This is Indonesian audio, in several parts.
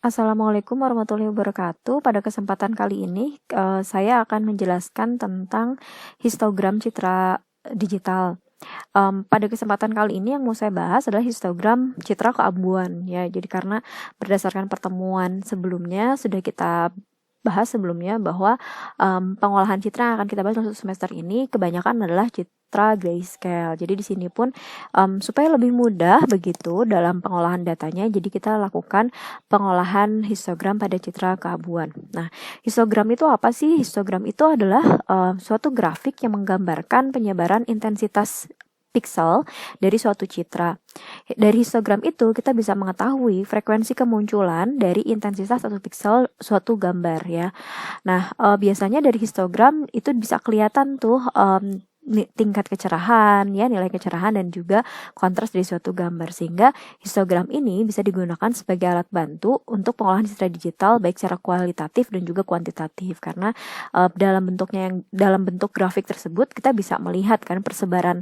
Assalamualaikum warahmatullahi wabarakatuh. Pada kesempatan kali ini, saya akan menjelaskan tentang histogram citra digital. Pada kesempatan kali ini yang mau saya bahas adalah histogram citra keabuan, ya. Jadi karena berdasarkan pertemuan sebelumnya sudah kita bahas sebelumnya bahwa pengolahan citra yang akan kita bahas untuk semester ini kebanyakan adalah citra grayscale. Jadi di sini pun supaya lebih mudah begitu dalam pengolahan datanya, jadi kita lakukan pengolahan histogram pada citra keabuan. Nah, histogram itu apa sih? Histogram itu adalah suatu grafik yang menggambarkan penyebaran intensitas pixel dari suatu citra. Dari histogram itu kita bisa mengetahui frekuensi kemunculan dari intensitas atau pixel suatu gambar, ya. Nah, biasanya dari histogram itu bisa kelihatan tuh tingkat kecerahan, ya, nilai kecerahan dan juga kontras dari suatu gambar, sehingga histogram ini bisa digunakan sebagai alat bantu untuk pengolahan citra digital baik secara kualitatif dan juga kuantitatif, karena dalam bentuk grafik tersebut kita bisa melihat kan persebaran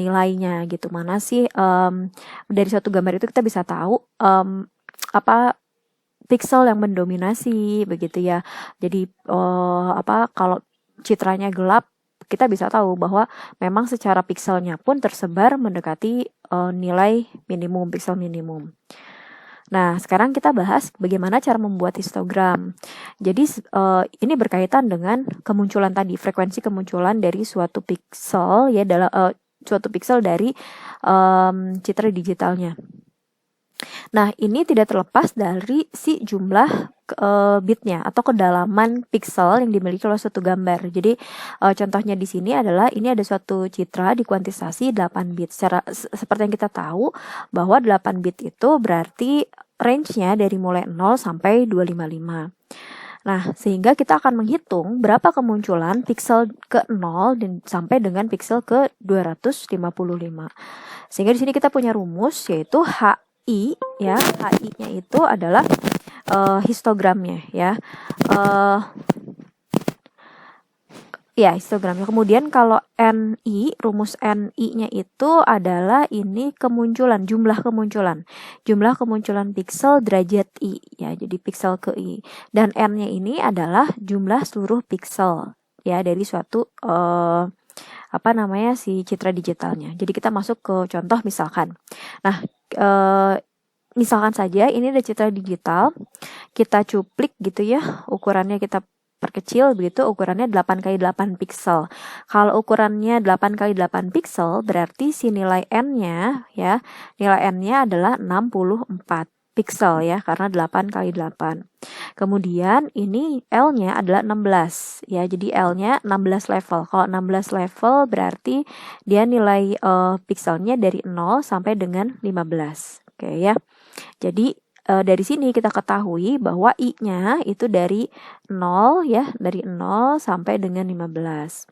nilainya gitu, mana sih dari suatu gambar itu kita bisa tahu apa pixel yang mendominasi begitu, ya. Jadi kalau citranya gelap, kita bisa tahu bahwa memang secara pixelnya pun tersebar mendekati nilai minimum, pixel minimum. Nah, sekarang kita bahas bagaimana cara membuat histogram. Jadi ini berkaitan dengan kemunculan tadi, frekuensi kemunculan dari suatu pixel, ya, dalam suatu pixel dari citra digitalnya. Nah, ini tidak terlepas dari si jumlah bitnya atau kedalaman pixel yang dimiliki oleh suatu gambar. Jadi contohnya di sini adalah ini ada suatu citra dikuantisasi 8 bit. Seperti yang kita tahu bahwa 8 bit itu berarti range-nya dari mulai 0 sampai 255. Nah, sehingga kita akan menghitung berapa kemunculan pixel ke 0 dan sampai dengan pixel ke 255. Sehingga di sini kita punya rumus yaitu HI, ya. HI-nya itu adalah histogramnya, ya. Histogramnya. Kemudian kalau NI, rumus NI-nya itu adalah ini kemunculan, jumlah kemunculan pixel derajat I, ya. Jadi pixel ke I. Dan N-nya ini adalah jumlah seluruh pixel, ya, dari suatu si citra digitalnya. Jadi kita masuk ke contoh misalkan. Nah, misalkan saja ini ada citra digital, kita cuplik gitu, ya, ukurannya kita perkecil begitu, ukurannya 8x8 pixel. Kalau ukurannya 8x8 pixel, berarti si nilai N-nya, ya, nilai N-nya adalah 64 pixel, ya, karena 8x8. Kemudian ini L-nya adalah 16, ya. Jadi L-nya 16 level. Kalau 16 level berarti dia nilai pixelnya dari 0 sampai dengan 15. Oke, ya. Jadi dari sini kita ketahui bahwa I-nya itu dari 0, ya, dari 0 sampai dengan 15.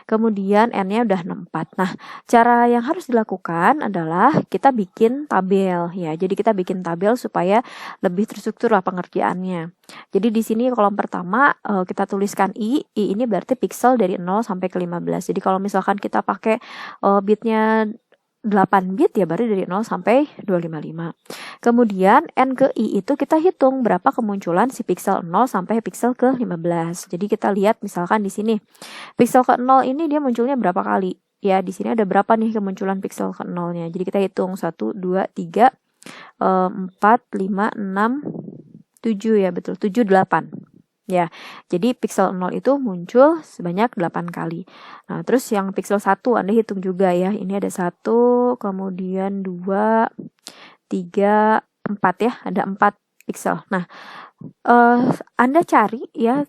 Kemudian N-nya udah 64. Nah, cara yang harus dilakukan adalah kita bikin tabel, ya. Jadi kita bikin tabel supaya lebih terstruktur lah pengerjaannya. Jadi di sini kolom pertama kita tuliskan I ini berarti pixel dari 0 sampai ke 15. Jadi kalau misalkan kita pakai bitnya 8 bit, ya, berarti dari 0 sampai 255. Kemudian N ke I itu kita hitung berapa kemunculan si pixel 0 sampai pixel ke 15. Jadi kita lihat misalkan di sini. Pixel ke 0 ini dia munculnya berapa kali? Ya, di sini ada berapa nih kemunculan pixel ke 0-nya. Jadi kita hitung 1 2 3 4 5 6 7, ya, betul. 7 8. Ya, jadi pixel 0 itu muncul sebanyak 8 kali. Nah, terus yang pixel 1 Anda hitung juga, ya. Ini ada 1, kemudian 2, 3, 4, ya. Ada 4 pixel. Nah, Anda cari, ya,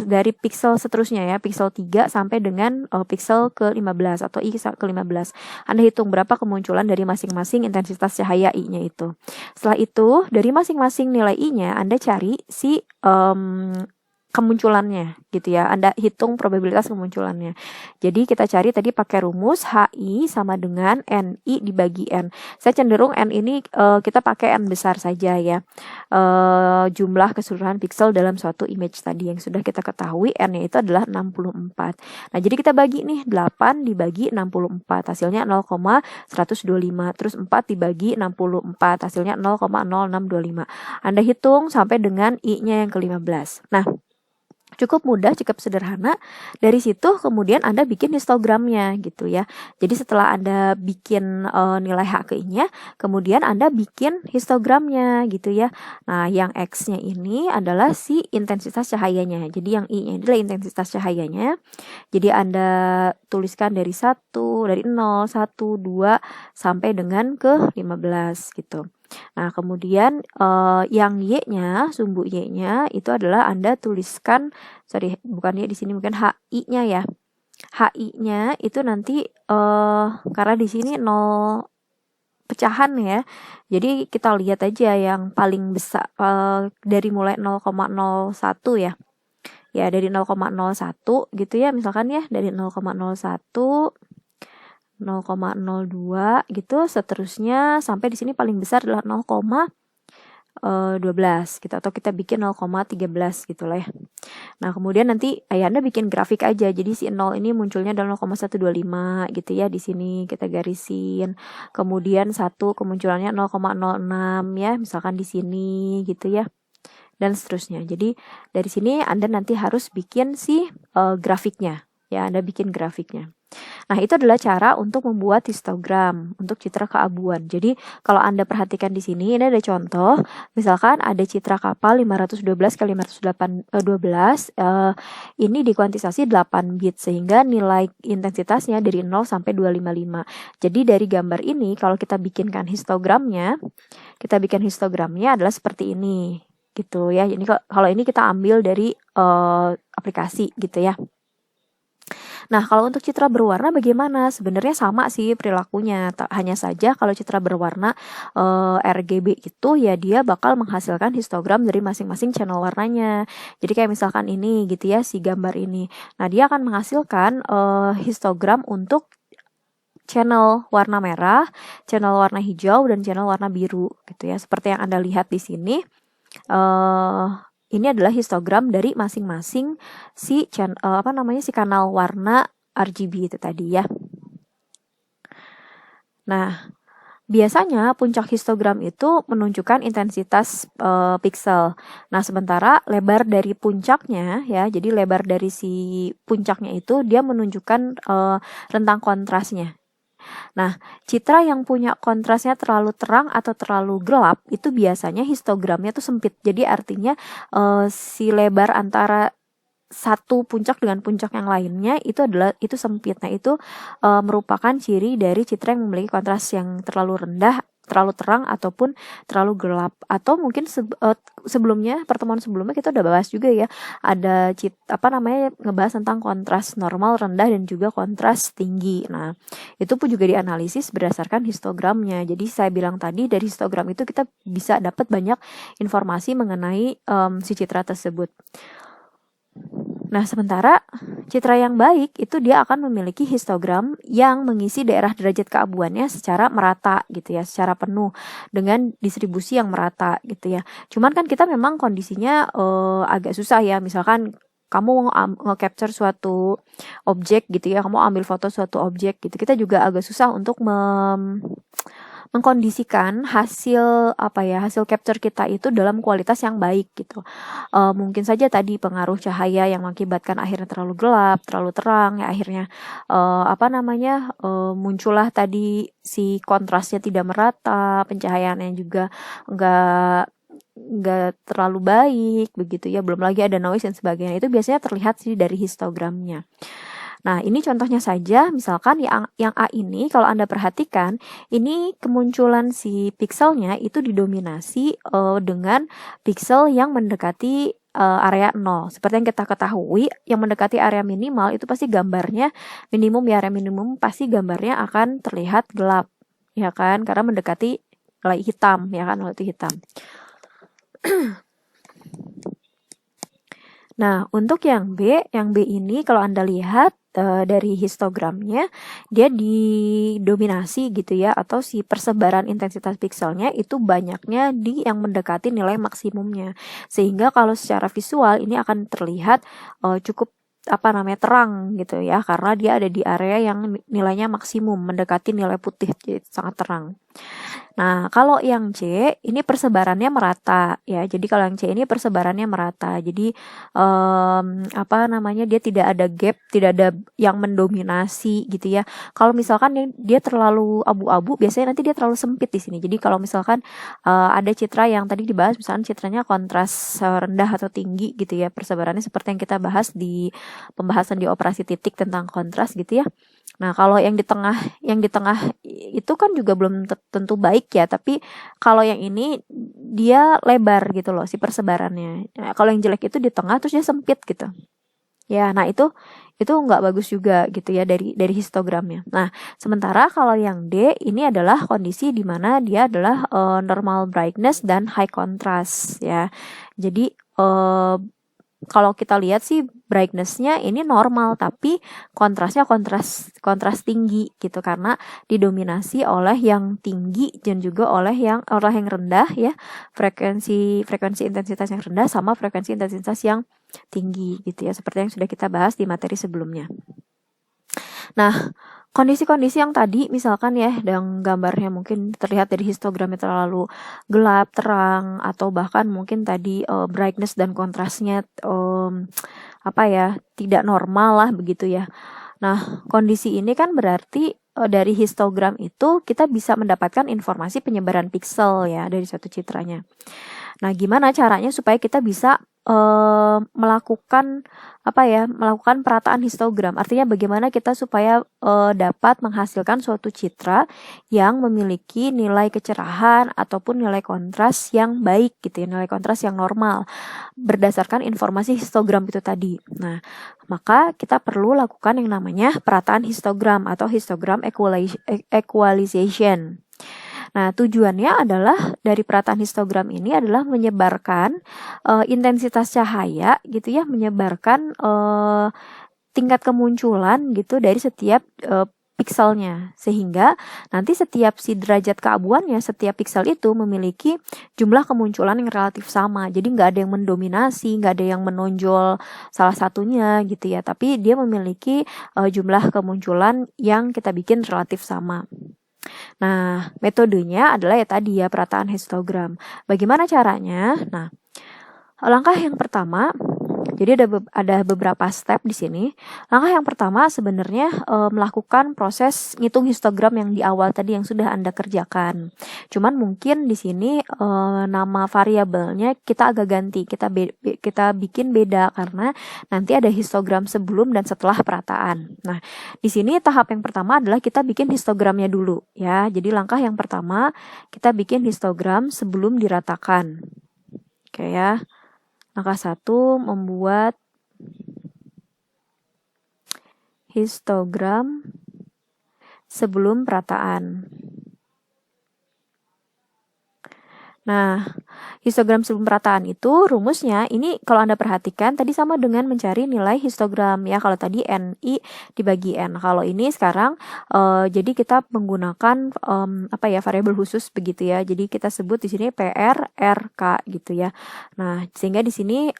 dari pixel seterusnya, ya, pixel 3 sampai dengan pixel ke 15 atau I ke 15. Anda hitung berapa kemunculan dari masing-masing intensitas cahaya I-nya itu. Setelah itu, dari masing-masing nilai I-nya Anda cari si kemunculannya gitu ya. Anda hitung probabilitas kemunculannya. Jadi kita cari tadi pakai rumus HI sama dengan NI dibagi N. Saya cenderung N ini kita pakai N besar saja ya. Jumlah keseluruhan pixel dalam suatu image tadi yang sudah kita ketahui N-nya itu adalah 64. Nah, jadi kita bagi nih 8 dibagi 64 hasilnya 0,125. Terus 4 dibagi 64 hasilnya 0,0625. Anda hitung sampai dengan I-nya yang ke-15. Nah, cukup mudah, cukup sederhana. Dari situ kemudian Anda bikin histogramnya gitu ya. Jadi setelah Anda bikin nilai HKI-nya, kemudian Anda bikin histogramnya gitu ya. Nah, yang X-nya ini adalah si intensitas cahayanya. Jadi yang I-nya adalah intensitas cahayanya. Jadi Anda tuliskan dari 1, dari 0, 1, 2 sampai dengan ke 15 gitu. Nah, kemudian yang Y-nya, sumbu Y-nya itu adalah Anda tuliskan, bukan Y di sini, mungkin HI-nya ya. HI-nya itu nanti karena di sini 0 pecahan ya. Jadi kita lihat aja yang paling besar dari mulai 0,01 ya. Ya, dari 0,01 gitu ya, misalkan ya, dari 0,01 0,02 gitu, seterusnya sampai di sini paling besar adalah 0,12 gitu, atau kita bikin 0,13 gitu lah ya. Nah, kemudian nanti Anda bikin grafik aja. Jadi si 0 ini munculnya adalah 0,125 gitu ya, di sini kita garisin. Kemudian 1 kemunculannya 0,06 ya, misalkan di sini gitu ya. Dan seterusnya. Jadi dari sini Anda nanti harus bikin si grafiknya. Ya, Anda bikin grafiknya. Nah, itu adalah cara untuk membuat histogram untuk citra keabuan. Jadi, kalau Anda perhatikan di sini, ini ada contoh. Misalkan ada citra kapal 512 x 512, ini dikuantisasi 8 bit, sehingga nilai intensitasnya dari 0 sampai 255. Jadi, dari gambar ini, kalau kita bikin histogramnya adalah seperti ini. Gitu ya. Ini kalau ini kita ambil dari aplikasi gitu ya. Nah, kalau untuk citra berwarna bagaimana? Sebenarnya sama sih perilakunya. Hanya saja kalau citra berwarna RGB itu ya dia bakal menghasilkan histogram dari masing-masing channel warnanya. Jadi kayak misalkan ini gitu ya, si gambar ini. Nah, dia akan menghasilkan histogram untuk channel warna merah, channel warna hijau, dan channel warna biru gitu ya. Seperti yang Anda lihat di sini. Ini adalah histogram dari masing-masing si kanal warna RGB itu tadi ya. Nah, biasanya puncak histogram itu menunjukkan intensitas pixel. Nah, sementara lebar dari puncaknya ya, jadi lebar dari si puncaknya itu dia menunjukkan rentang kontrasnya. Nah, citra yang punya kontrasnya terlalu terang atau terlalu gelap itu biasanya histogramnya tuh sempit. Jadi artinya si lebar antara satu puncak dengan puncak yang lainnya itu sempit. Nah, itu merupakan ciri dari citra yang memiliki kontras yang terlalu rendah, terlalu terang ataupun terlalu gelap. Atau mungkin pertemuan sebelumnya kita udah bahas juga ya, ada ngebahas tentang kontras normal, rendah, dan juga kontras tinggi. Nah, itu pun juga dianalisis berdasarkan histogramnya. Jadi saya bilang tadi dari histogram itu kita bisa dapat banyak informasi mengenai si citra tersebut. Nah, sementara citra yang baik itu dia akan memiliki histogram yang mengisi daerah derajat keabuannya secara merata gitu ya, secara penuh dengan distribusi yang merata gitu ya. Cuman kan kita memang kondisinya agak susah ya. Misalkan kamu nge-capture suatu objek gitu ya, kamu ambil foto suatu objek gitu. Kita juga agak susah untuk mengkondisikan hasil capture kita itu dalam kualitas yang baik gitu. Mungkin saja tadi pengaruh cahaya yang mengakibatkan akhirnya terlalu gelap, terlalu terang ya, akhirnya muncullah tadi si kontrasnya tidak merata, pencahayaannya juga enggak terlalu baik begitu ya, belum lagi ada noise dan sebagainya. Itu biasanya terlihat sih dari histogramnya. Nah, ini contohnya saja, misalkan yang A ini kalau Anda perhatikan, ini kemunculan si pixelnya itu didominasi dengan pixel yang mendekati area 0. Seperti yang kita ketahui, yang mendekati area minimal itu pasti gambarnya minimum ya, area minimum pasti gambarnya akan terlihat gelap, ya kan? Karena mendekati nilai hitam, ya kan, nilai hitam. Nah, untuk yang B ini kalau Anda lihat dari histogramnya, dia didominasi gitu ya, atau si persebaran intensitas pikselnya itu banyaknya di yang mendekati nilai maksimumnya. Sehingga kalau secara visual ini akan terlihat cukup terang gitu ya, karena dia ada di area yang nilainya maksimum, mendekati nilai putih, jadi sangat terang. Nah, kalau yang C ini persebarannya merata ya. Jadi kalau yang C ini persebarannya merata. Jadi dia tidak ada gap, tidak ada yang mendominasi gitu ya. Kalau misalkan dia terlalu abu-abu, biasanya nanti dia terlalu sempit di sini. Jadi kalau misalkan ada citra yang tadi dibahas, misalkan citranya kontras rendah atau tinggi gitu ya, persebarannya seperti yang kita bahas di pembahasan di operasi titik tentang kontras gitu ya. Nah, kalau yang di tengah itu kan juga belum tentu baik ya, tapi kalau yang ini dia lebar gitu loh si persebarannya. Nah, kalau yang jelek itu di tengah terus dia sempit gitu. Ya, nah itu nggak bagus juga gitu ya dari histogramnya. Nah, sementara kalau yang D ini adalah kondisi di mana dia adalah normal brightness dan high contrast ya. Jadi kalau kita lihat sih brightness-nya ini normal, tapi kontrasnya kontras tinggi gitu, karena didominasi oleh yang tinggi dan juga oleh yang rendah ya, frekuensi intensitas yang rendah sama frekuensi intensitas yang tinggi gitu ya, seperti yang sudah kita bahas di materi sebelumnya. Nah, kondisi-kondisi yang tadi misalkan ya, yang gambarnya mungkin terlihat dari histogramnya terlalu gelap, terang, atau bahkan mungkin tadi brightness dan kontrasnya tidak normal lah begitu ya. Nah, kondisi ini kan berarti dari histogram itu kita bisa mendapatkan informasi penyebaran piksel ya dari satu citranya. Nah, gimana caranya supaya kita bisa melakukan perataan histogram? Artinya bagaimana kita supaya dapat menghasilkan suatu citra yang memiliki nilai kecerahan ataupun nilai kontras yang baik gitu ya, nilai kontras yang normal berdasarkan informasi histogram itu tadi. Nah, maka kita perlu lakukan yang namanya perataan histogram atau histogram equalization. Nah, tujuannya adalah dari perataan histogram ini adalah menyebarkan intensitas cahaya gitu ya, menyebarkan tingkat kemunculan gitu dari setiap pikselnya, sehingga nanti setiap si derajat keabuannya, setiap piksel itu memiliki jumlah kemunculan yang relatif sama. Jadi nggak ada yang mendominasi, nggak ada yang menonjol salah satunya gitu ya, tapi dia memiliki jumlah kemunculan yang kita bikin relatif sama. Nah, metodenya adalah ya tadi ya, perataan histogram. Bagaimana caranya? Nah, langkah yang pertama, jadi ada beberapa step di sini. Langkah yang pertama sebenarnya melakukan proses ngitung histogram yang di awal tadi yang sudah Anda kerjakan. Cuman mungkin di sini nama variabelnya kita agak ganti, kita bikin beda karena nanti ada histogram sebelum dan setelah perataan. Nah, di sini tahap yang pertama adalah kita bikin histogramnya dulu ya. Jadi langkah yang pertama kita bikin histogram sebelum diratakan. Oke ya. Langkah 1, membuat histogram sebelum perataan. Nah, histogram sebelum perataan itu rumusnya ini kalau Anda perhatikan tadi sama dengan mencari nilai histogram ya. Kalau tadi NI dibagi N. Kalau ini sekarang jadi kita menggunakan variabel khusus begitu ya. Jadi kita sebut di sini PR RK gitu ya. Nah, sehingga di sini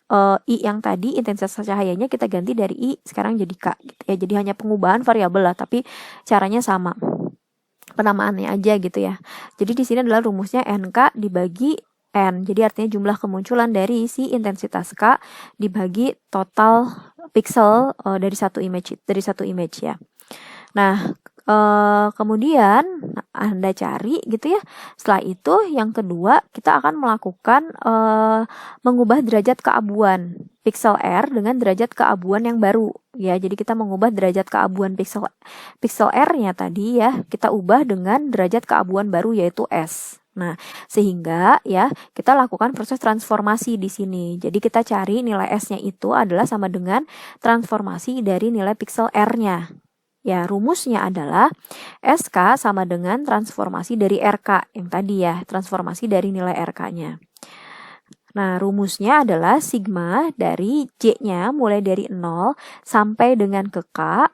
I yang tadi intensitas cahayanya kita ganti dari I sekarang jadi K gitu ya. Jadi hanya pengubahan variabel lah, tapi caranya sama. Penamaannya aja gitu ya. Jadi di sini adalah rumusnya NK dibagi N. Jadi artinya jumlah kemunculan dari si intensitas K dibagi total pixel dari satu image ya. Nah, kemudian Anda cari gitu ya. Setelah itu yang kedua kita akan melakukan mengubah derajat keabuan pixel R dengan derajat keabuan yang baru ya. Jadi kita mengubah derajat keabuan pixel R-nya tadi ya, kita ubah dengan derajat keabuan baru yaitu S. Nah, sehingga ya kita lakukan proses transformasi di sini. Jadi kita cari nilai S-nya itu adalah sama dengan transformasi dari nilai pixel R-nya. Ya, rumusnya adalah SK sama dengan transformasi dari RK yang tadi ya, transformasi dari nilai RK-nya. Nah, rumusnya adalah sigma dari J-nya mulai dari 0 sampai dengan ke K,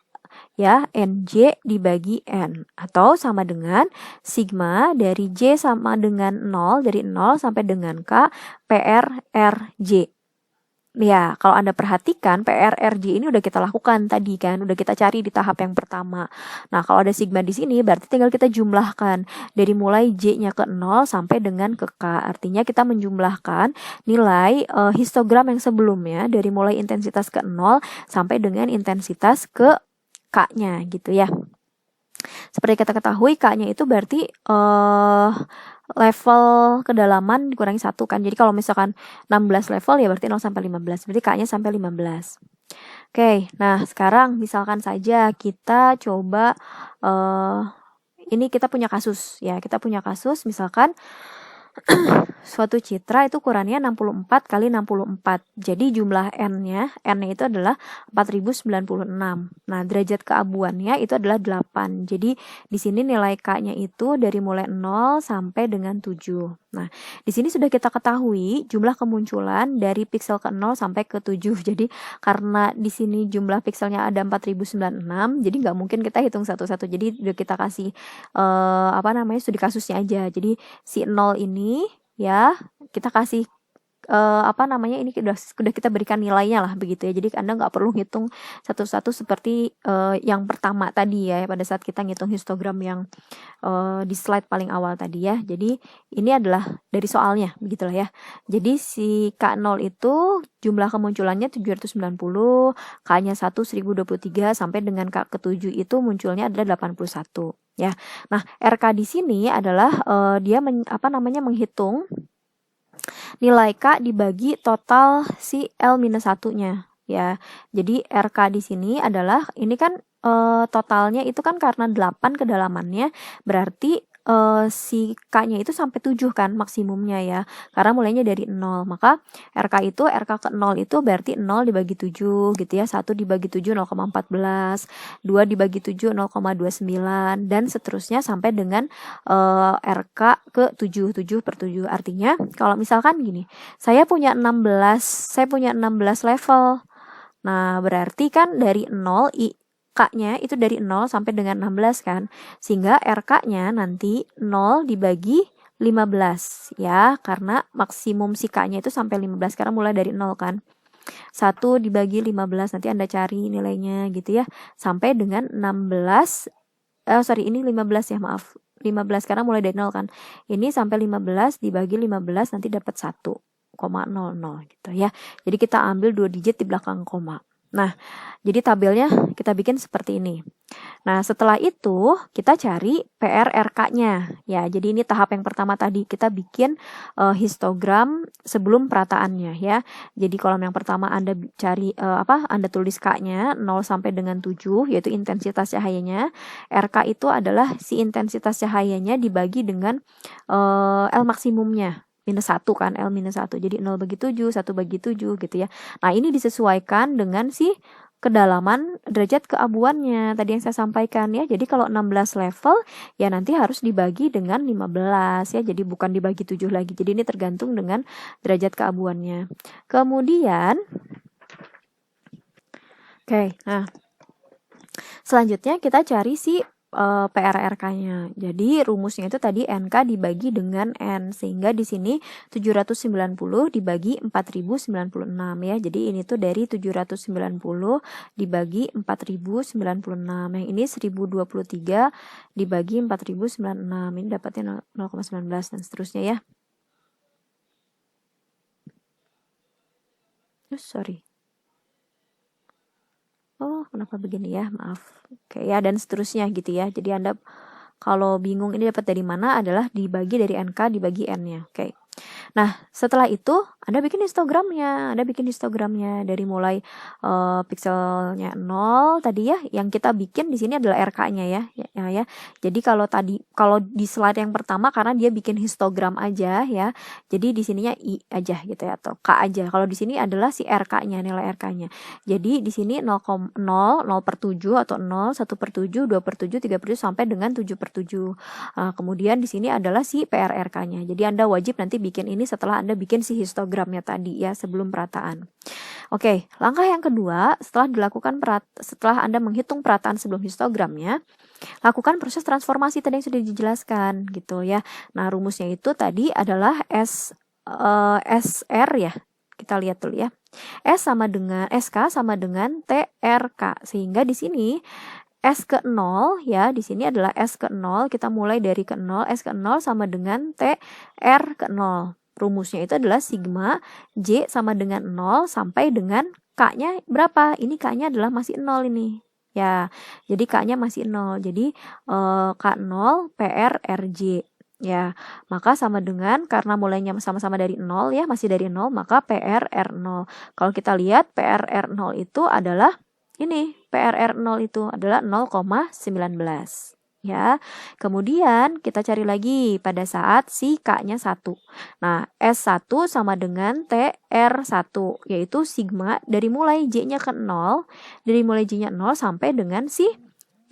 ya, NJ dibagi N. Atau sama dengan sigma dari J sama dengan 0, dari 0 sampai dengan K, PRRJ. Ya, kalau Anda perhatikan PRRJ ini udah kita lakukan tadi kan, udah kita cari di tahap yang pertama. Nah, kalau ada sigma di sini berarti tinggal kita jumlahkan dari mulai J-nya ke 0 sampai dengan ke K. Artinya kita menjumlahkan nilai histogram yang sebelumnya dari mulai intensitas ke 0 sampai dengan intensitas ke K-nya gitu ya. Seperti kita ketahui K-nya itu berarti level kedalaman dikurangi 1 kan. Jadi kalau misalkan 16 level ya berarti 0 sampai 15. Berarti K-nya sampai 15. Oke, nah sekarang misalkan saja kita coba ini kita punya kasus ya. Kita punya kasus misalkan suatu citra itu ukurannya 64 kali 64. Jadi jumlah N-nya itu adalah 4096. Nah, derajat keabuannya itu adalah 8. Jadi di sini nilai K-nya itu dari mulai 0 sampai dengan 7. Nah, di sini sudah kita ketahui jumlah kemunculan dari piksel ke 0 sampai ke 7. Jadi karena di sini jumlah pikselnya ada 4096, jadi nggak mungkin kita hitung satu-satu. Jadi udah kita kasih studi kasusnya aja. Jadi si 0 ini ya kita kasih ini sudah kita berikan nilainya lah begitu ya. Jadi Anda nggak perlu hitung satu-satu seperti yang pertama tadi ya pada saat kita ngitung histogram yang di slide paling awal tadi ya. Jadi ini adalah dari soalnya begitulah ya. Jadi si K0 itu jumlah kemunculannya 790, K-nya 1023 sampai dengan K ke-7 itu munculnya adalah 81 ya. Nah, RK di sini adalah dia menghitung nilai K dibagi total si L-1-nya ya. Jadi RK di sini adalah ini kan totalnya itu kan karena 8 kedalamannya berarti si K-nya itu sampai 7 kan maksimumnya ya. Karena mulainya dari 0. Maka RK ke 0 itu berarti 0 dibagi 7 gitu ya. 1 dibagi 7 0,14, 2 dibagi 7 0,29 dan seterusnya sampai dengan RK ke 7 per 7. Artinya kalau misalkan gini, saya punya 16 level. Nah, berarti kan dari 0 K-nya itu dari 0 sampai dengan 16 kan. Sehingga RK-nya nanti 0 dibagi 15 ya. Karena maksimum si K-nya itu sampai 15 karena mulai dari 0 kan. 1 dibagi 15 nanti Anda cari nilainya gitu ya. Sampai dengan 15. Ini 15 ya, maaf. 15 karena mulai dari 0 kan. Ini sampai 15 dibagi 15 nanti dapat 1,00 gitu ya. Jadi kita ambil 2 digit di belakang koma. Nah, jadi tabelnya kita bikin seperti ini. Nah, setelah itu kita cari PRRK-nya. Ya, jadi ini tahap yang pertama tadi kita bikin histogram sebelum perataannya ya. Jadi kolom yang pertama Anda cari Anda tulis K-nya 0 sampai dengan 7 yaitu intensitas cahayanya. RK itu adalah si intensitas cahayanya dibagi dengan L maksimumnya. -1 kan, L-1. Jadi 0 bagi 7, 1 bagi 7 gitu ya. Nah, ini disesuaikan dengan si kedalaman derajat keabuannya tadi yang saya sampaikan ya. Jadi kalau 16 level ya nanti harus dibagi dengan 15 ya. Jadi bukan dibagi 7 lagi. Jadi ini tergantung dengan derajat keabuannya. Kemudian nah selanjutnya kita cari si PRRK-nya. Jadi rumusnya itu tadi NK dibagi dengan N sehingga di sini 790 dibagi 4096 ya. Jadi ini tuh dari 790 dibagi 4096. Yang ini 1023 dibagi 4096. Ini dapatnya 0,19 dan seterusnya ya. Sorry. Oh, kenapa begini ya? Maaf. Oke ya, dan seterusnya gitu ya. Jadi Anda kalau bingung ini dapat dari mana adalah dibagi dari NK dibagi N-nya. Oke. Nah, setelah itu Anda bikin histogramnya. Dari mulai pikselnya 0 tadi ya. Yang kita bikin di sini adalah RK-nya ya. Jadi kalau di slide yang pertama karena dia bikin histogram aja ya. Jadi di sininya I aja gitu ya atau K aja. Kalau di sini adalah si RK-nya, nilai RK-nya. Jadi di sini 0 per 7 atau 0, 1 per 7, 2 per 7, 3 per 7 sampai dengan 7 per 7. Kemudian di sini adalah si PRRK-nya. Jadi Anda wajib nanti bikin ini ini setelah Anda bikin si histogramnya tadi ya, sebelum perataan. Oke, langkah yang kedua, setelah Anda menghitung perataan sebelum histogramnya, lakukan proses transformasi tadi yang sudah dijelaskan gitu ya. Nah, rumusnya itu tadi adalah SR ya. Kita lihat dulu ya. SK sama dengan TRK. Sehingga di sini S ke 0 ya, di sini adalah S ke 0, kita mulai dari ke 0, S ke 0 sama dengan TR ke 0. Rumusnya itu adalah sigma J sama dengan 0 sampai dengan K-nya berapa? Ini K-nya adalah masih 0 ini. Ya, jadi K-nya masih 0. Jadi K0 PR RJ. Ya, maka sama dengan, karena mulainya sama-sama dari 0 ya, masih dari 0, maka PR R0. Kalau kita lihat PR R0 itu adalah ini, PRR0 itu adalah 0,19 ya. Kemudian kita cari lagi pada saat si K-nya 1. Nah, S1 sama dengan TR1, yaitu sigma dari mulai J-nya ke 0, dari mulai J-nya 0 sampai dengan si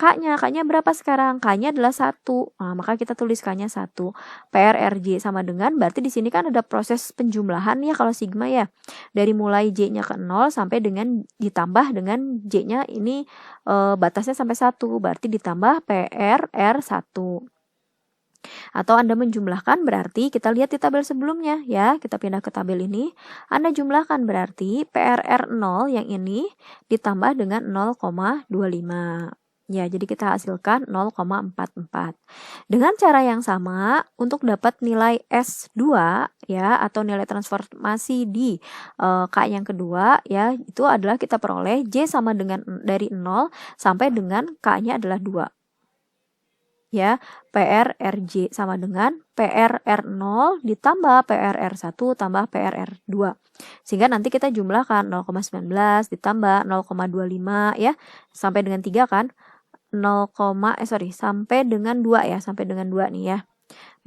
K-nya berapa sekarang? K-nya adalah 1. Nah, maka kita tulis K-nya 1. PRRJ sama dengan, berarti di sini kan ada proses penjumlahan ya kalau sigma ya. Dari mulai J-nya ke 0 sampai dengan ditambah dengan J-nya ini batasnya sampai 1. Berarti ditambah PRR1. Atau Anda menjumlahkan berarti kita lihat di tabel sebelumnya ya. Kita pindah ke tabel ini. Anda jumlahkan berarti PRR0 yang ini ditambah dengan 0,25. Ya, jadi kita hasilkan 0,44. Dengan cara yang sama, untuk dapat nilai S2 ya, atau nilai transformasi di K yang kedua ya, itu adalah kita peroleh J sama dengan dari 0 sampai dengan K-nya adalah 2. Ya, PRRJ sama dengan PRR0 ditambah PRR1 tambah PRR2. Sehingga nanti kita jumlahkan 0,19 ditambah 0,25 ya, sampai dengan 3 kan. Sampai dengan 2 ya, sampai dengan 2 nih ya.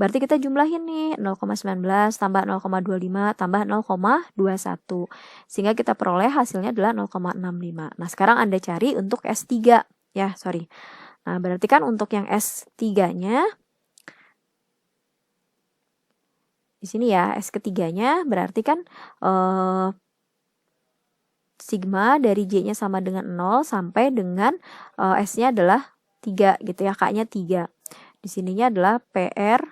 Berarti kita jumlahin nih 0,19 tambah 0,25 tambah 0,21. Sehingga kita peroleh hasilnya adalah 0,65. Nah, sekarang Anda cari untuk S3 ya, sorry. Nah, berarti kan untuk yang S3-nya di sini ya, S ketiganya berarti kan sigma dari J-nya sama dengan 0 sampai dengan S-nya adalah 3 gitu ya, K-nya 3. Di sininya adalah PR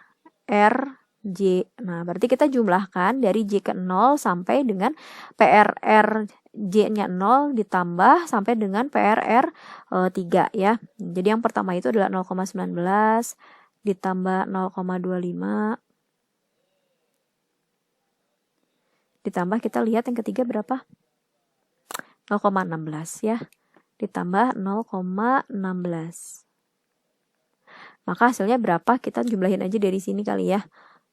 R J. Nah, berarti kita jumlahkan dari J ke 0 sampai dengan PRR J-nya 0 ditambah sampai dengan PRR 3 ya. Jadi yang pertama itu adalah 0,19 ditambah 0,25 ditambah, kita lihat yang ketiga berapa? 0,16 ya, ditambah 0,16. Maka hasilnya berapa? Kita jumlahin aja dari sini kali ya.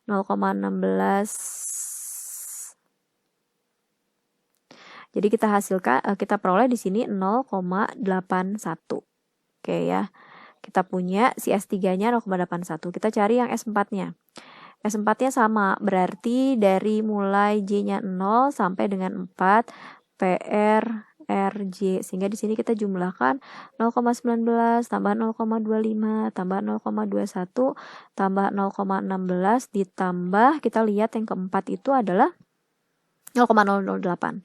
0,16. Jadi kita peroleh di sini 0,81. Oke ya. Kita punya si S3-nya 0,81. Kita cari yang S4-nya. S4-nya sama, berarti dari mulai J-nya 0 sampai dengan 4 PR RJ, sehingga di sini kita jumlahkan 0,19 tambah 0,25 tambah 0,21 tambah 0,16 ditambah, kita lihat yang keempat itu adalah 0,008,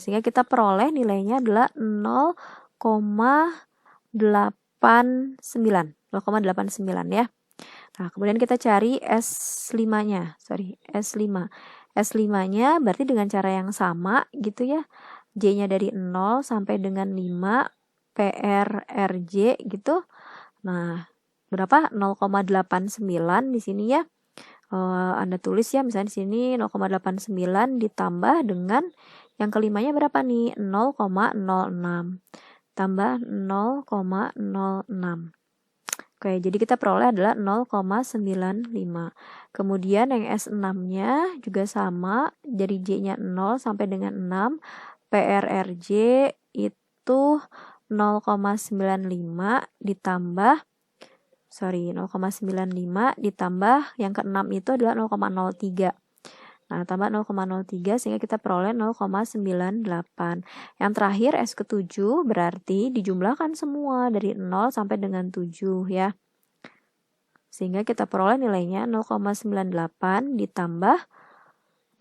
sehingga kita peroleh nilainya adalah 0,89 ya. Nah, kemudian kita cari S5-nya, S5-nya berarti dengan cara yang sama gitu ya. J-nya dari 0 sampai dengan 5 PRRJ gitu. Nah, berapa? 0,89 di sini ya. Anda tulis ya, misalnya di sini 0,89 ditambah dengan yang kelimanya berapa nih? 0,06 tambah 0,06. Oke, jadi kita peroleh adalah 0,95. Kemudian yang S6-nya juga sama, dari J-nya 0 sampai dengan 6, PRRJ itu 0,95 ditambah 0,95 ditambah yang ke-6 itu adalah 0,03. Nah, tambah 0,03 sehingga kita peroleh 0,98. Yang terakhir S ke-7 berarti dijumlahkan semua dari 0 sampai dengan 7 ya. Sehingga kita peroleh nilainya 0,98 ditambah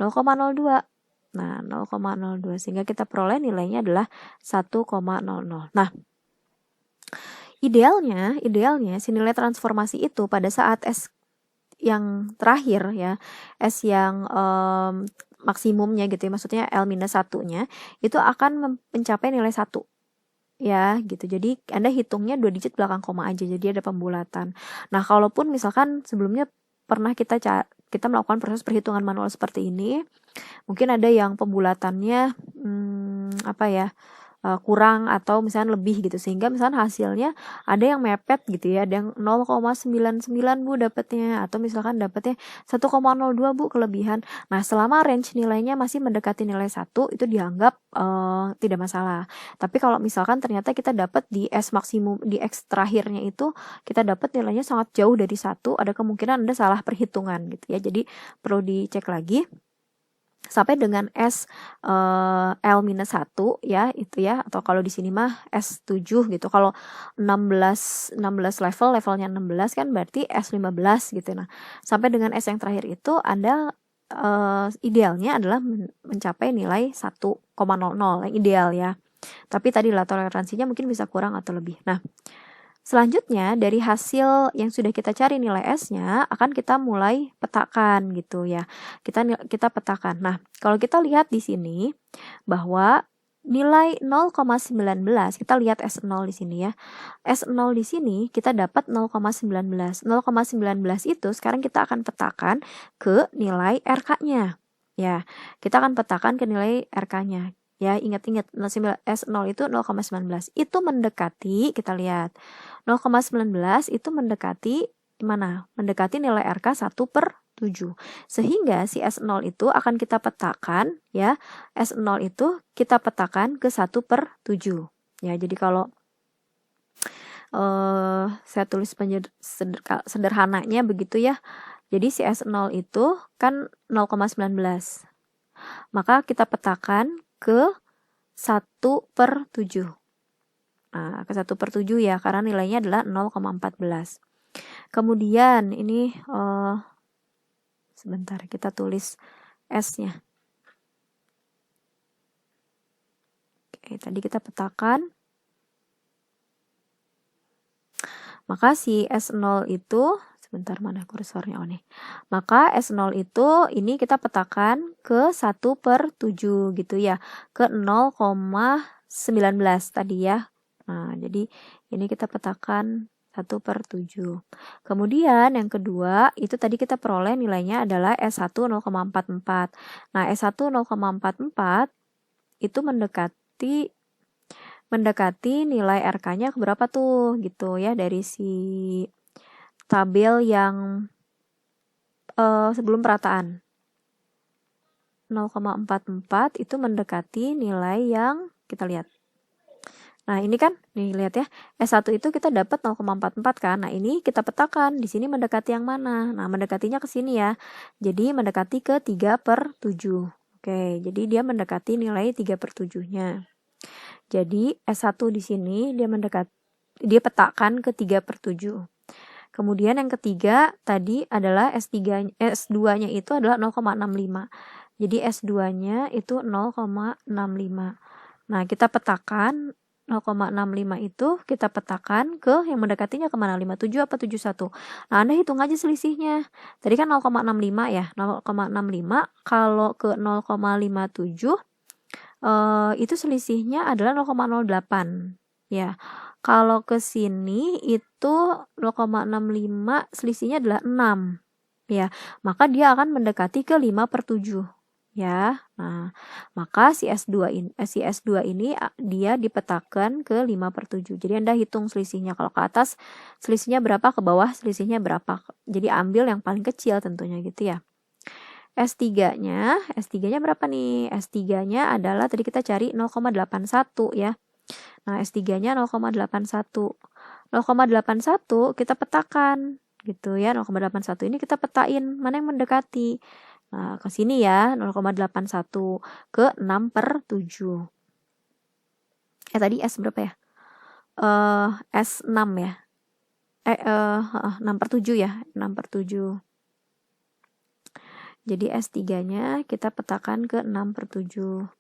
0,02. Nah, 0,02. Sehingga kita peroleh nilainya adalah 1,00. Nah, idealnya si nilai transformasi itu pada saat S yang terakhir ya, S yang maksimumnya gitu ya, maksudnya L-1-nya itu akan mencapai nilai 1 ya gitu. Jadi Anda hitungnya 2 digit belakang koma aja, jadi ada pembulatan. Nah, kalaupun misalkan sebelumnya pernah kita melakukan proses perhitungan manual seperti ini, mungkin ada yang pembulatannya kurang atau misalnya lebih gitu, sehingga misalnya hasilnya ada yang mepet gitu ya, ada yang 0,99 Bu dapatnya, atau misalkan dapatnya 1,02 Bu kelebihan. Nah, selama range nilainya masih mendekati nilai 1 itu dianggap tidak masalah. Tapi kalau misalkan ternyata kita dapat di S maksimum, di X terakhirnya itu kita dapat nilainya sangat jauh dari 1, ada kemungkinan Anda salah perhitungan gitu ya. Jadi perlu dicek lagi sampai dengan S L-1 ya, itu ya, atau kalau di sini mah S7 gitu. Kalau 16 levelnya 16 kan berarti S15 gitu. Nah, sampai dengan S yang terakhir itu Anda idealnya adalah mencapai nilai 1,00 yang ideal ya. Tapi tadi lah toleransinya mungkin bisa kurang atau lebih. Nah, selanjutnya dari hasil yang sudah kita cari nilai S-nya akan kita mulai petakan gitu ya. Kita petakan. Nah, kalau kita lihat di sini bahwa nilai 0,19, kita lihat S0 di sini ya. S0 di sini kita dapat 0,19. 0,19 itu sekarang kita akan petakan ke nilai RK-nya. Ya, kita akan petakan ke nilai RK-nya. Ya, ingat-ingat S0 itu 0,19. Itu mendekati, kita lihat. 0,19 itu mendekati mana? Mendekati nilai RK 1/7. Sehingga si S0 itu akan kita petakan ya. S0 itu kita petakan ke 1/7. Ya, jadi kalau saya tulis sederhananya begitu ya. Jadi si S0 itu kan 0,19. Maka kita petakan ke 1/7. Nah, ke 1/7 ya, karena nilainya adalah 0,14. Kemudian ini sebentar, kita tulis S-nya. Oke, tadi kita petakan. Maka si S0 itu, sebentar mana kursornya, oh nih. Maka S0 itu ini kita petakan ke 1/7 gitu ya, ke 0,19 tadi ya. Nah, jadi ini kita petakan 1/7. Kemudian yang kedua, itu tadi kita peroleh nilainya adalah S1 0,44. Nah, S1 0,44 itu mendekati nilai RK-nya berapa tuh gitu ya, dari si tabel yang sebelum perataan. 0,44 itu mendekati nilai yang kita lihat. Nah, ini kan, nih lihat ya, S1 itu kita dapat 0,44 kan. Nah, ini kita petakan, di sini mendekati yang mana? Nah, mendekatinya ke sini ya. Jadi mendekati ke 3/7. Oke, jadi dia mendekati nilai 3/7-nya. Jadi S1 di sini dia petakan ke 3/7. Kemudian yang ketiga tadi adalah S2-nya itu adalah 0,65. Jadi S2-nya itu 0,65. Nah, kita petakan 0,65 itu kita petakan ke yang mendekatinya kemana? 57 apa 71? Nah, Anda hitung aja selisihnya. Tadi kan 0,65 ya. 0,65 kalau ke 0,57 itu selisihnya adalah 0,08 ya. Kalau ke sini itu 0,65 selisihnya adalah 6 ya. Maka dia akan mendekati ke 5/7 ya. Nah, maka si S2 ini dia dipetakan ke 5/7. Jadi Anda hitung selisihnya. Kalau ke atas selisihnya berapa, ke bawah selisihnya berapa. Jadi ambil yang paling kecil tentunya gitu ya. S3-nya berapa nih? S3-nya adalah tadi kita cari 0,81 ya. Nah, S3-nya 0,81. 0,81 kita petakan gitu ya. 0,81 ini kita petain mana yang mendekati. Nah, ke sini ya, 0,81 ke 6/7. Tadi S berapa ya? S6 ya. 6/7 ya, 6/7. Jadi S3-nya kita petakan ke 6/7.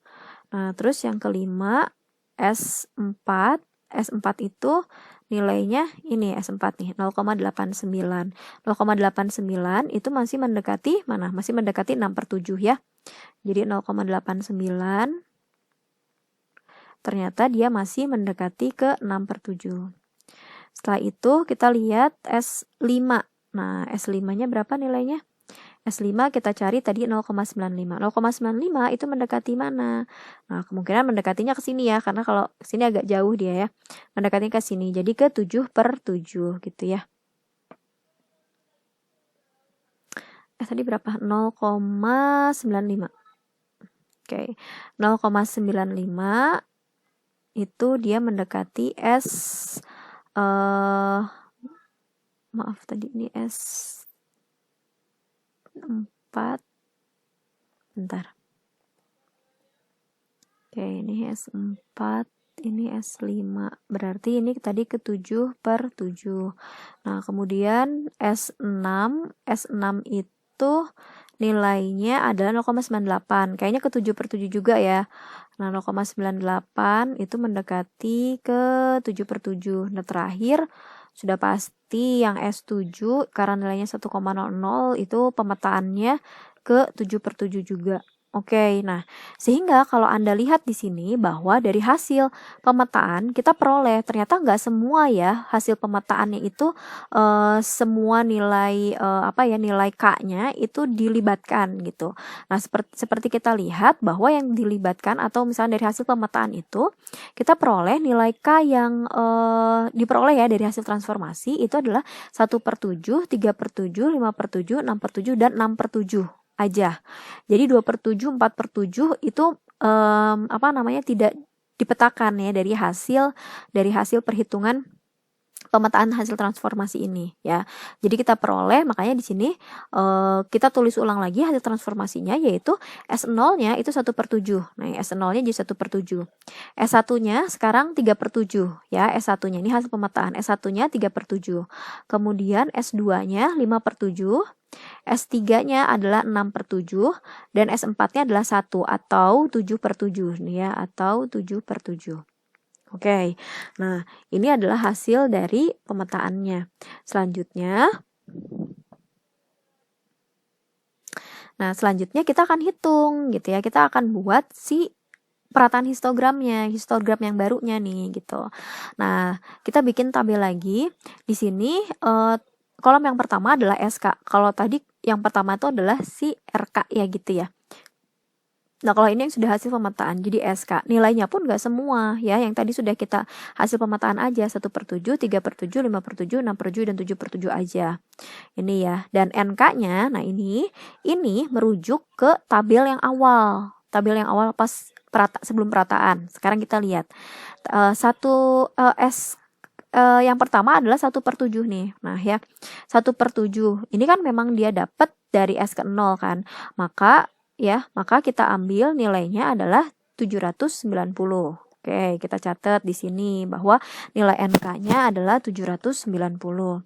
Nah, terus yang kelima S4. S4 itu nilainya ini S4 nih, 0,89. 0,89 itu masih mendekati mana? Masih mendekati 6/7 ya. Jadi 0,89 ternyata dia masih mendekati ke 6/7. Setelah itu kita lihat S5. Nah, S5-nya berapa nilainya? S5 kita cari tadi 0,95. 0,95 itu mendekati mana? Nah, kemungkinan mendekatinya ke sini ya, karena kalau sini agak jauh dia ya. Mendekatinya ke sini, jadi ke 7/7 gitu ya. Tadi berapa? 0,95. Oke, 0,95 itu dia mendekati maaf tadi ini S4. Bentar. Oke, ini S4, ini S5. Berarti ini tadi ke 7/7. Nah, kemudian S6 itu nilainya adalah 0,98. Kayaknya ke 7/7 juga ya. Nah, 0,98 itu mendekati ke 7/7. Nah, terakhir sudah pasti yang S7 karena nilainya 1,00 itu pemetaannya ke 7/7 juga. Oke, nah sehingga kalau Anda lihat di sini bahwa dari hasil pemetaan kita peroleh ternyata nggak semua ya hasil pemetaannya itu semua nilai nilai K-nya itu dilibatkan gitu. Nah, seperti kita lihat bahwa yang dilibatkan atau misalnya dari hasil pemetaan itu kita peroleh nilai K yang diperoleh ya dari hasil transformasi itu adalah 1/7, 3/7, 5/7, 6/7 dan 6/7 aja. Jadi 2/7, 4/7 itu tidak dipetakan ya dari hasil perhitungan pemetaan hasil transformasi ini ya. Jadi kita peroleh, makanya di sini kita tulis ulang lagi hasil transformasinya yaitu S0-nya itu 1/7. Nah, S0-nya jadi 1/7. S1-nya sekarang 3/7 ya. S1-nya ini hasil pemetaan. S1-nya 3/7. Kemudian S2-nya 5/7. S3-nya adalah 6/7 dan S4-nya adalah 1 atau 7/7 nih ya, atau 7/7. Oke, nah ini adalah hasil dari pemetaannya. Selanjutnya kita akan hitung gitu ya. Kita akan buat si perataan histogramnya, histogram yang barunya nih gitu. Nah, kita bikin tabel lagi. Di sini kolom yang pertama adalah SK. Kalau tadi yang pertama itu adalah si RK ya gitu ya. Nah, kalau ini yang sudah hasil pemetaan, jadi SK. Nilainya pun nggak semua ya, yang tadi sudah kita hasil pemetaan aja, 1/7, 3/7, 5/7, 6/7, dan 7/7 aja. Ini ya, dan NK-nya, nah ini merujuk ke tabel yang awal. Tabel yang awal pas sebelum perataan. Sekarang kita lihat. Yang pertama adalah 1/7 nih. Nah ya, 1/7. Ini kan memang dia dapat dari S ke 0 kan. Maka kita ambil nilainya adalah 790. Oke, kita catat di sini bahwa nilai NK-nya adalah 790.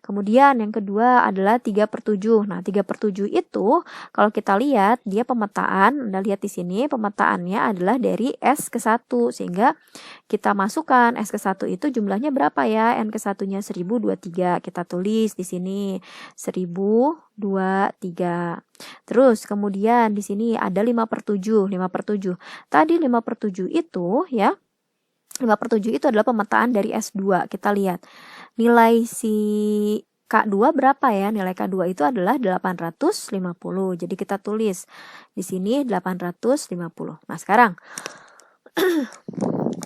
Kemudian yang kedua adalah 3/7. Nah, 3/7 itu kalau kita lihat dia pemetaan, Anda lihat di sini pemetaannya adalah dari S ke 1 sehingga kita masukkan S ke 1 itu jumlahnya berapa ya? N ke 1-nya 1023. Kita tulis di sini 1023. Terus kemudian di sini ada 5/7. 5/7. Tadi 5/7 itu ya 5/7 itu adalah pemetaan dari S2. Kita lihat nilai si K2 berapa ya? Nilai K2 itu adalah 850. Jadi kita tulis di sini 850. Nah, sekarang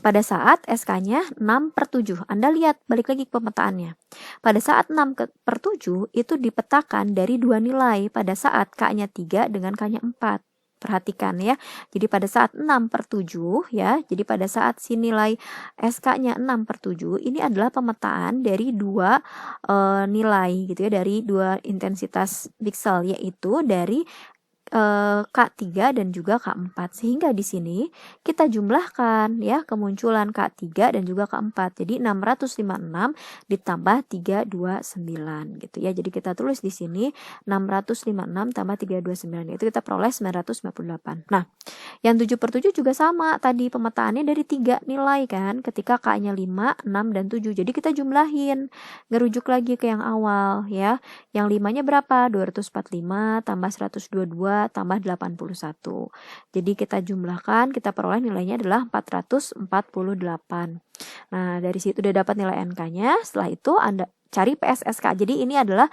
pada saat SK-nya 6/7. Anda lihat balik lagi ke pemetaannya. Pada saat 6/7 itu dipetakan dari dua nilai. Pada saat K-nya 3 dengan K-nya 4. Perhatikan ya. Jadi pada saat 6/7 ya. Jadi pada saat si nilai SK-nya 6/7 ini adalah pemetaan dari dua nilai gitu ya, dari dua intensitas piksel, yaitu dari K3 dan juga K4, sehingga di sini kita jumlahkan ya kemunculan K3 dan juga K4. Jadi 656 ditambah 329 gitu ya. Jadi kita tulis di sini 656 tambah 329, itu kita peroleh 958. Nah, yang 7/7 juga sama, tadi pemetaannya dari 3 nilai kan, ketika K-nya 5, 6, dan 7. Jadi kita jumlahin, ngerujuk lagi ke yang awal ya. Yang 5-nya berapa? 245 tambah 122 tambah 81. Jadi kita jumlahkan, kita peroleh nilainya adalah 448. Nah, dari situ udah dapat nilai NK-nya. Setelah itu Anda cari PSSK. Jadi ini adalah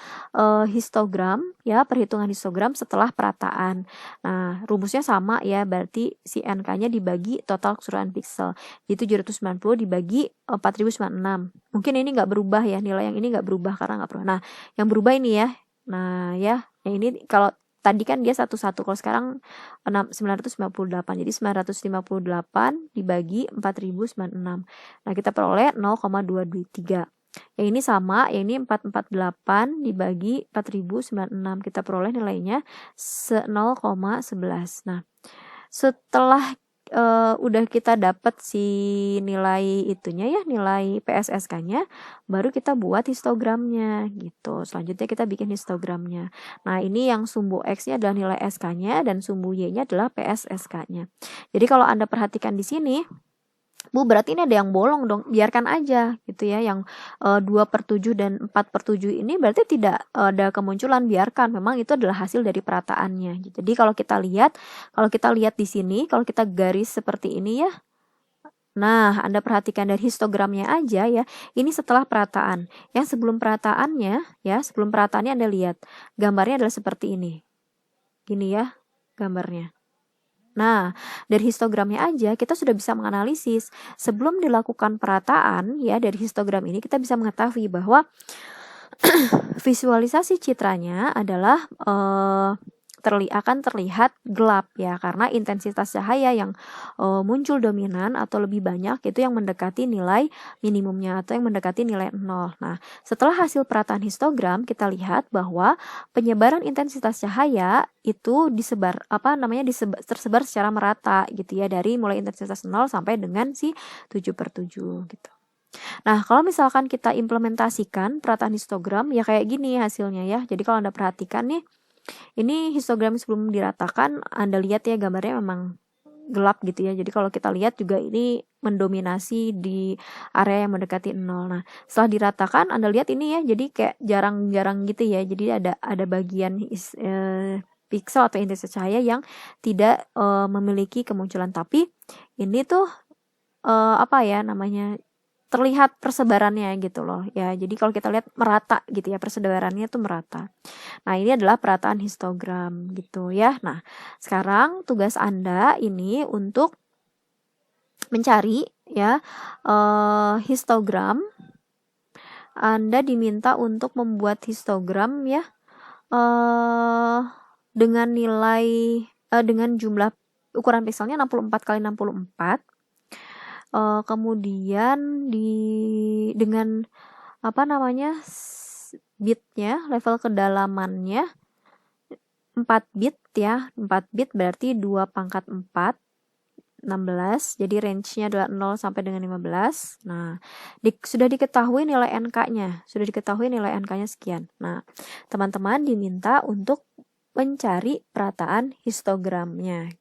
histogram ya, perhitungan histogram setelah perataan. Nah, rumusnya sama ya, berarti si NK-nya dibagi total keseluruhan pixel. Jadi 790 dibagi 4096. Mungkin ini nggak berubah ya, nilai yang ini nggak berubah karena nggak berubah. Nah, yang berubah ini ya. Nah, ya, yang ini kalau tadi kan dia 1-1, kalau sekarang 958. Jadi 958 dibagi 4096. Nah, kita peroleh 0,223. Yang ini sama, yang ini 448 dibagi 4096. Kita peroleh nilainya 0,11. Nah, setelah udah kita dapat si nilai itunya ya, nilai PSSK-nya, baru kita buat histogramnya gitu. Selanjutnya kita bikin histogramnya. Nah, ini yang sumbu X-nya adalah nilai SK-nya dan sumbu Y-nya adalah PSSK-nya. Jadi kalau Anda perhatikan di sini, Bu, berarti ini ada yang bolong dong, biarkan aja gitu ya. Yang 2/7 dan 4/7 ini berarti tidak ada kemunculan, biarkan, memang itu adalah hasil dari perataannya. Jadi kalau kita lihat di sini, kalau kita garis seperti ini ya, nah Anda perhatikan dari histogramnya aja ya, ini setelah perataan. Yang sebelum perataannya ya, sebelum perataannya Anda lihat gambarnya adalah seperti ini, gini ya gambarnya. Nah, dari histogramnya aja kita sudah bisa menganalisis. Sebelum dilakukan perataan ya, dari histogram ini kita bisa mengetahui bahwa visualisasi citranya adalah akan terlihat gelap ya, karena intensitas cahaya yang muncul dominan atau lebih banyak itu yang mendekati nilai minimumnya atau yang mendekati nilai 0. Nah, setelah hasil perataan histogram kita lihat bahwa penyebaran intensitas cahaya itu tersebar secara merata gitu ya, dari mulai intensitas 0 sampai dengan si 7/7 gitu. Nah, kalau misalkan kita implementasikan perataan histogram ya kayak gini hasilnya ya. Jadi kalau Anda perhatikan nih, ini histogram sebelum diratakan, Anda lihat ya gambarnya memang gelap gitu ya. Jadi kalau kita lihat juga ini mendominasi di area yang mendekati 0. Nah, setelah diratakan Anda lihat ini ya, jadi kayak jarang-jarang gitu ya. Jadi ada bagian piksel atau intensitas cahaya yang tidak memiliki kemunculan, tapi ini tuh terlihat persebarannya gitu loh ya. Jadi kalau kita lihat merata gitu ya, persebarannya tuh merata. Nah, ini adalah perataan histogram gitu ya. Nah, sekarang tugas Anda ini untuk mencari ya histogram. Anda diminta untuk membuat histogram ya dengan jumlah ukuran pixelnya 64 kali 64. Kemudian dengan bitnya, level kedalamannya 4 bit ya. 4 bit berarti 2⁴ 16. Jadi range-nya adalah 0 sampai dengan 15. Nah, sudah diketahui nilai NK-nya. Sekian. Nah, teman-teman diminta untuk mencari perataan histogramnya.